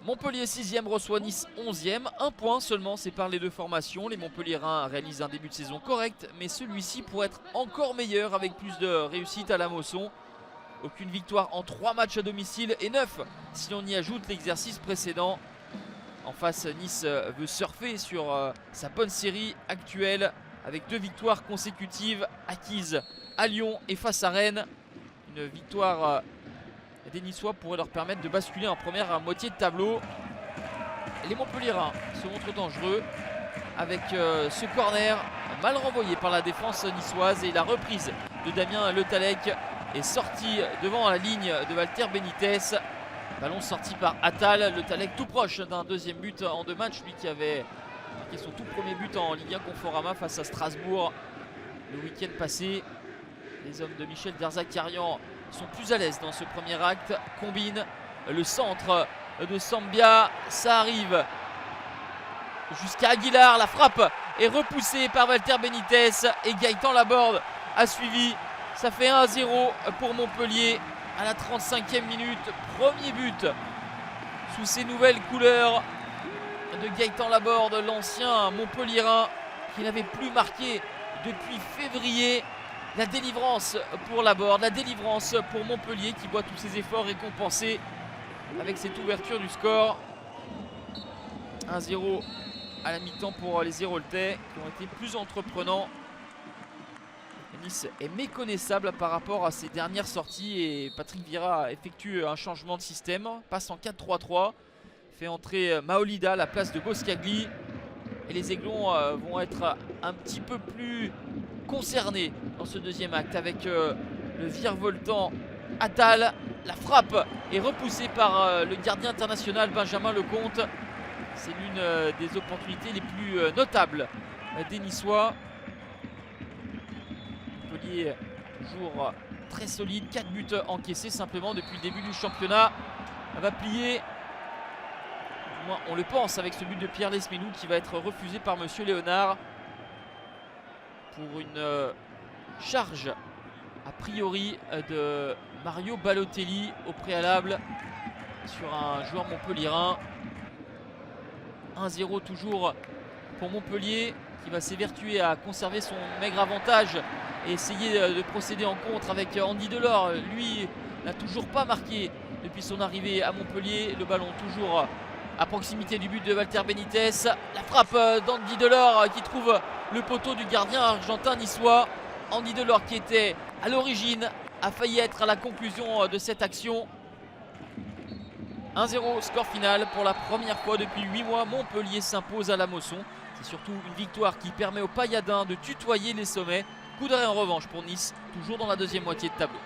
Montpellier 6e reçoit Nice 11e. Un point seulement sépare les deux formations. Les Montpelliérains réalisent un début de saison correct, mais celui-ci pourrait être encore meilleur avec plus de réussite à la Mosson. Aucune victoire en 3 matchs à domicile et 9 si l'on y ajoute l'exercice précédent. En face, Nice veut surfer sur sa bonne série actuelle avec 2 victoires consécutives acquises à Lyon et face à Rennes. Une victoire des Niçois pourrait leur permettre de basculer en première moitié de tableau. Les Montpelliérains se montrent dangereux avec ce corner mal renvoyé par la défense niçoise et la reprise de Damien Le Tallec est sortie devant la ligne de Walter Benitez. Ballon sorti par Attal, Le Tallec tout proche d'un deuxième but en 2 matchs, lui qui avait marqué son tout premier but en Ligue 1 Conforama face à Strasbourg le week-end passé. Les hommes de Michel Derzakarian sont plus à l'aise dans ce premier acte, combine le centre de Sambia, ça arrive jusqu'à Aguilar, la frappe est repoussée par Walter Benitez et Gaëtan Laborde a suivi. Ça fait 1-0 pour Montpellier à la 35e minute, premier but sous ces nouvelles couleurs de Gaëtan Laborde, l'ancien Montpelliérain qui n'avait plus marqué depuis février. La délivrance pour Laborde, la délivrance pour Montpellier qui voit tous ses efforts récompensés avec cette ouverture du score. 1-0 à la mi-temps pour les Héroltais qui ont été plus entreprenants. Nice est méconnaissable par rapport à ses dernières sorties et Patrick Vieira effectue un changement de système, passe en 4-3-3, fait entrer Maolida à la place de Boscagli et les Aiglons vont être un petit peu plus concernés dans ce deuxième acte avec le virevoltant Attal. La frappe est repoussée par le gardien international Benjamin Lecomte. C'est l'une des opportunités les plus notables des Niçois. Montpellier toujours très solide, 4 buts encaissés simplement depuis le début du championnat. Elle va plier, du moins on le pense, avec ce but de Pierre Lesmenou qui va être refusé par Monsieur Léonard pour une charge a priori de Mario Balotelli au préalable sur un joueur montpelliérain. 1-0 toujours pour Montpellier qui va s'évertuer à conserver son maigre avantage et essayer de procéder en contre avec Andy Delors. Lui n'a toujours pas marqué depuis son arrivée à Montpellier. Le ballon toujours à proximité du but de Walter Benitez. La frappe d'Andy Delors qui trouve le poteau du gardien argentin niçois. Andy Delors qui était à l'origine a failli être à la conclusion de cette action. 1-0 score final pour la première fois depuis 8 mois. Montpellier s'impose à la Mosson. C'est surtout une victoire qui permet aux Payadins de tutoyer les sommets. Coup d'arrêt en revanche pour Nice, toujours dans la deuxième moitié de tableau.